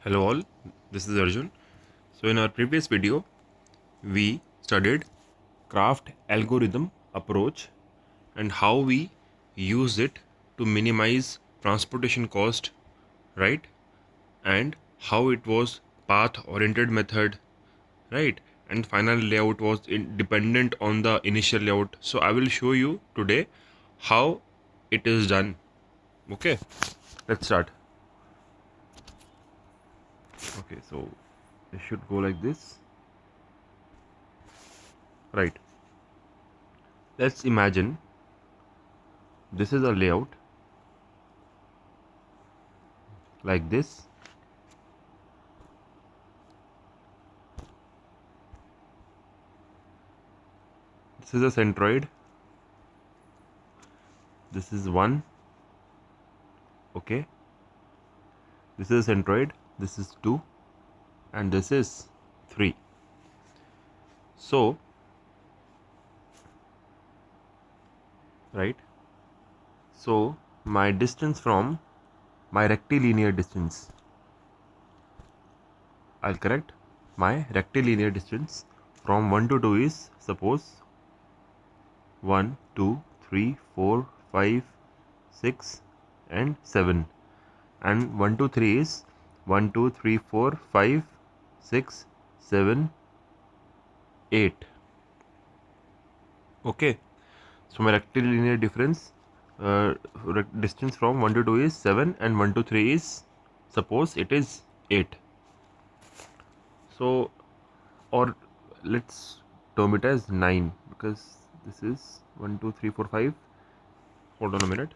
Hello all, this is Arjun. So in our previous video, we studied craft algorithm approach and how we use it to minimize transportation cost, right? And how it was path oriented method, right? And final layout was dependent on the initial layout. So I will show you today how it is done. Okay, let's start. Okay, so it should go like this, right? Let's imagine this is a layout like this. This is a centroid. This is 1. Okay. This is a centroid. This is 2. And this is 3. So, right. So, my distance from my rectilinear distance, I'll correct. My rectilinear distance from 1 to 2 is, suppose, 1, 2, 3, 4, 5, 6 and 7. And 1 to 3 is 1, 2, 3, 4, 5, 6, 7, 8. Okay. So my rectilinear difference distance from 1 to 2 is 7 and 1 to 3 is, suppose it is 8. So, or let's term it as 9 because this is 1, 2, 3, 4, 5. Hold on a minute.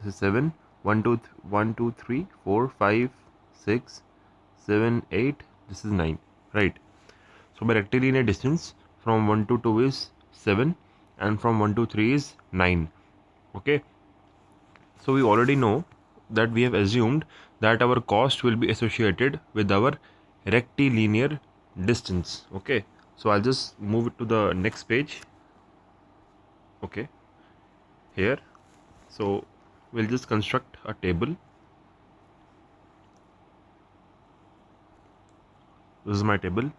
This is 7. 1, 2, 1, 2, 3, 4, 5, 6, 7, 8. This is 9. Right. So my rectilinear distance from 1 to 2 is 7 and from 1 to 3 is 9. Okay. So we already know that we have assumed that our cost will be associated with our rectilinear distance. Okay. So I'll just move it to the next page. Okay. Here. So we'll just construct a table. This is my table.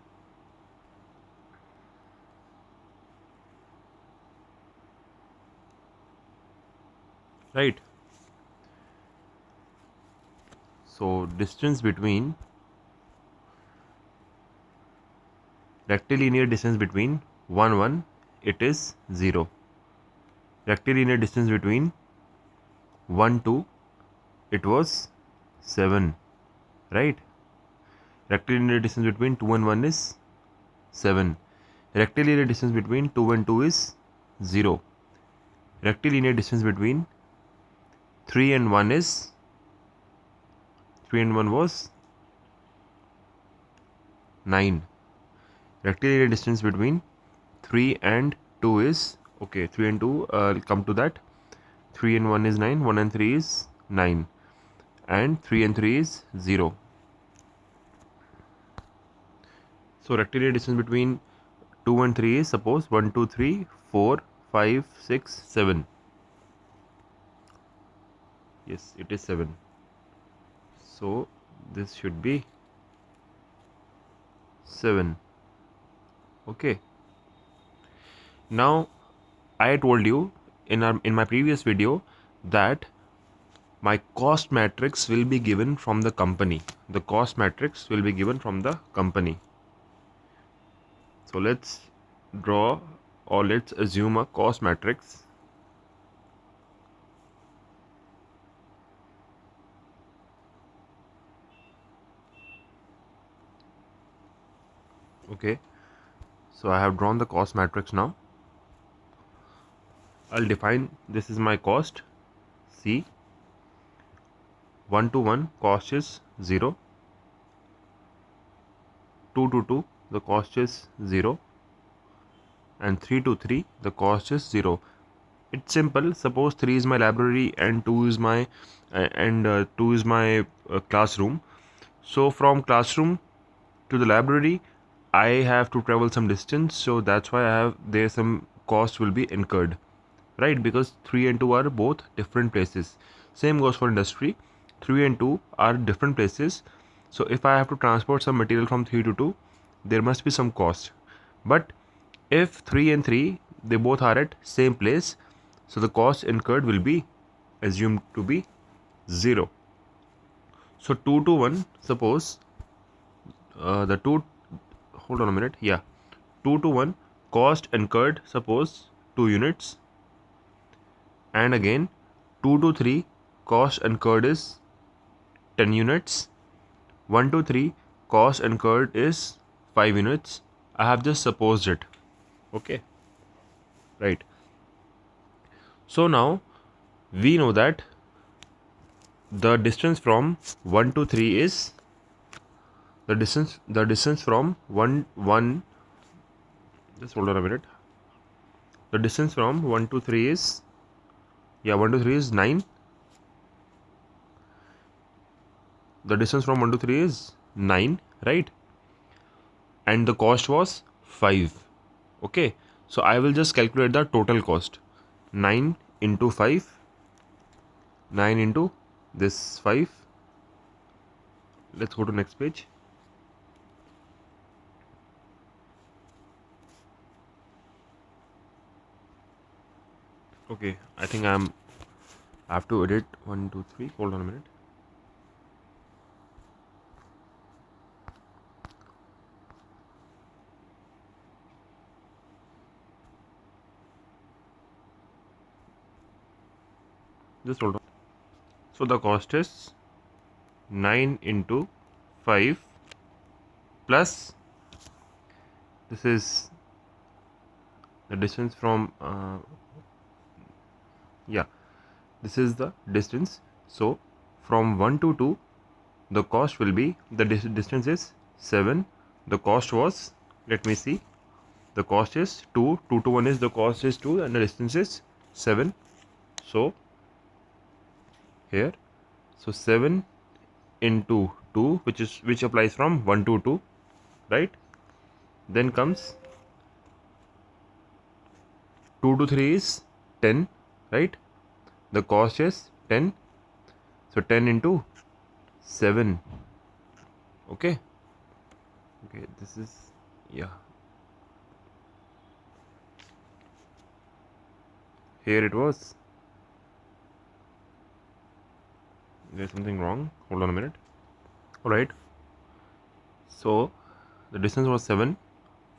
Right. So distance between rectilinear distance between 1 1, it is 0. Rectilinear distance between 1 2, it was 7. Right. Rectilinear distance between 2 and 1 is 7. Rectilinear distance between 2 and 2 is 0. Rectilinear distance between 3 and 1 is 3 and 1 was 9. Rectilinear distance between 3 and 2 is, okay, 3 and 2, I'll come to that. 3 and 1 is 9, 1 and 3 is 9, and 3 and 3 is 0. So rectilinear distance between 2 and 3 is, suppose, 1, 2, 3, 4, 5, 6, 7. Yes, it is 7. So this should be 7. Okay. Now I told you in my previous video that my cost matrix will be given from the company. The cost matrix will be given from the company. So let's draw, or let's assume, a cost matrix. Okay. So I have drawn the cost matrix now. I'll define, this is my cost C. 1 to 1 cost is 0. 2 to 2 the cost is 0. And 3 to 3 the cost is 0. It's simple. Suppose 3 is my library and 2 is my classroom. So from classroom to the library, I have to travel some distance, so that's why there some cost will be incurred, right? Because 3 and 2 are both different places. Same goes for industry. 3 and 2 are different places, so if I have to transport some material from 3 to 2, there must be some cost. But if 3 and 3, they both are at same place, so the cost incurred will be assumed to be 0. So 2 to 1, suppose the 2, hold on a minute, yeah, 2 to 1 cost incurred, suppose 2 units, and again 2 to 3 cost incurred is 10 units, 1 to 3 cost incurred is 5 units. I have just supposed it. Okay, right. So now we know that the distance from 1 to 3 is the distance from 1, just hold on a minute, the distance from 1 to 3 is, yeah, 1 to 3 is 9. The distance from 1 to 3 is 9, right? And the cost was 5. Okay, so I will just calculate the total cost. 9 into 5, 9 into this 5. Let's go to next page. Okay, I think I have to edit 1, 2, 3. Hold on a minute. Just hold on. So the cost is 9 into 5 plus, this is the distance from yeah, this is the distance. So from 1 to 2, the cost will be, the distance is 7. The cost was, let me see, the cost is 2. 2 to 1 is, the cost is 2, and the distance is 7. So here, so 7 into 2, which applies from 1 to 2, right? Then comes 2 to 3 is 10, right? The cost is 10. So 10 into 7. Okay, this is, yeah, here it was, there's something wrong, hold on a minute. Alright, so the distance was 7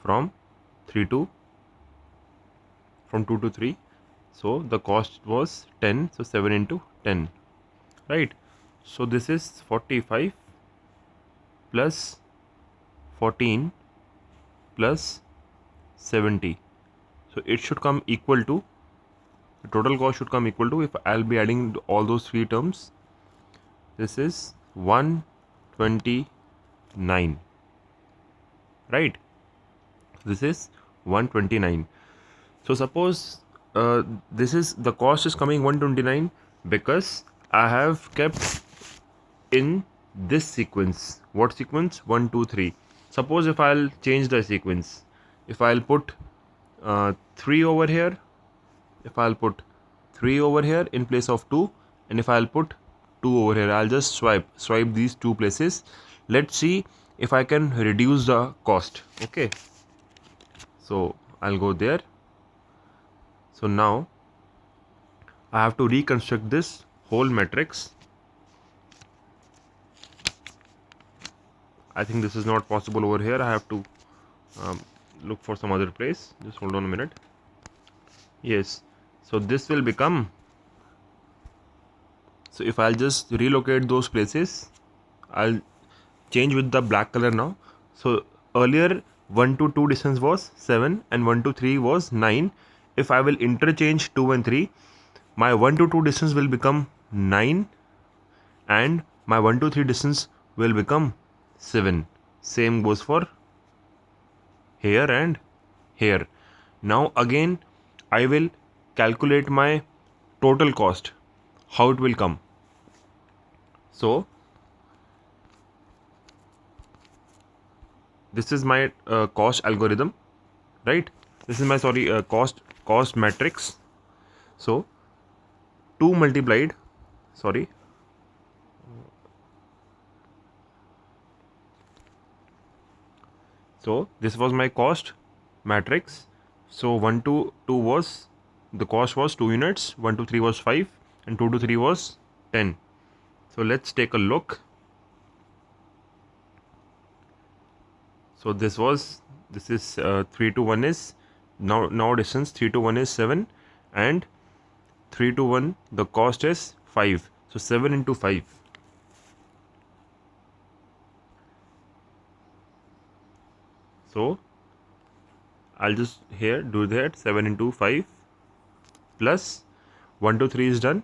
from 3 to, from 2 to 3, so the cost was 10, so 7 into 10, right? So this is 45 plus 14 plus 70, so it should come equal to, the total cost should come equal to, if I'll be adding all those three terms, this is 129, right? This is 129. So suppose this is, the cost is coming 129 because I have kept in this sequence. What sequence? 1, 2, 3. Suppose if I'll change the sequence, if I'll put 3 over here, if I'll put 3 over here in place of 2, and if I'll put 2 over here, I'll just swipe these two places. Let's see if I can reduce the cost. Okay, so I'll go there. So now I have to reconstruct this whole matrix. I think this is not possible over here. I have to look for some other place. Just hold on a minute. Yes, so this will become, so if I'll just relocate those places, I'll change with the black color now. So earlier 1 to 2 distance was 7 and 1 to 3 was 9. If I will interchange 2 and 3, my 1 to 2 distance will become 9 and my 1 to 3 distance will become 7. Same goes for here and here. Now again I will calculate my total cost, how it will come. So this is my cost algorithm, right? This is my cost matrix. So 2 multiplied, sorry, so this was my cost matrix. So 1 to 2 was, the cost was 2 units, 1 to 3 was 5, and 2 to 3 was 10. So let's take a look. So this is 3 to 1 is now distance 3 to 1 is 7, and 3 to 1 the cost is 5. So 7 into 5. So I'll just here do that, 7 into 5 plus 1 to 3 is done.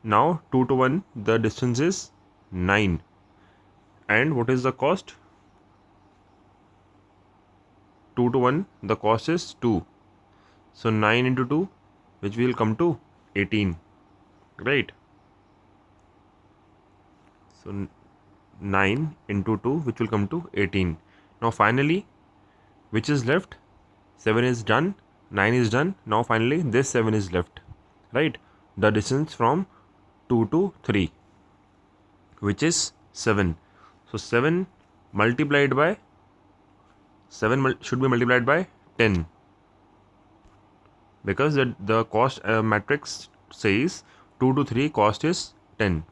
Now 2 to 1 the distance is 9, and what is the cost? 2 to 1 the cost is 2. So 9 into 2, which will come to 18, right? So 9 into 2, which will come to 18. Now finally, which is left? 7 is done, 9 is done. Now finally this 7 is left, right? The distance from 2 to 3, which is 7. So 7 multiplied by 7 should be multiplied by 10, because the cost matrix says 2 to 3 cost is 10.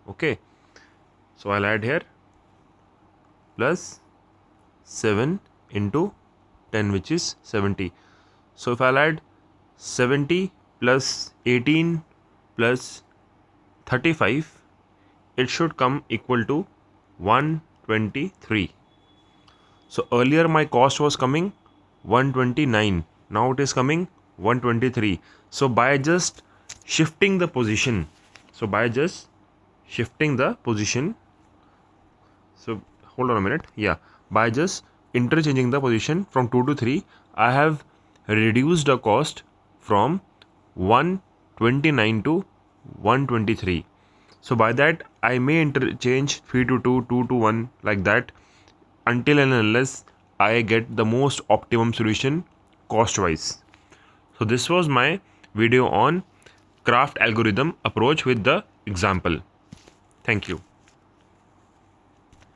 Okay, so I'll add here plus 7 into 10, which is 70. So if I'll add 70 plus 18 plus 35, it should come equal to 123. So earlier my cost was coming 129, now it is coming 123. So by just shifting the position, so hold on a minute, yeah, by just interchanging the position from 2 to 3, I have reduced the cost from 129 to 123. So by that I may interchange 3 to 2, 2 to 1, like that, until and unless I get the most optimum solution cost wise. So this was my video on craft algorithm approach with the example. Thank you.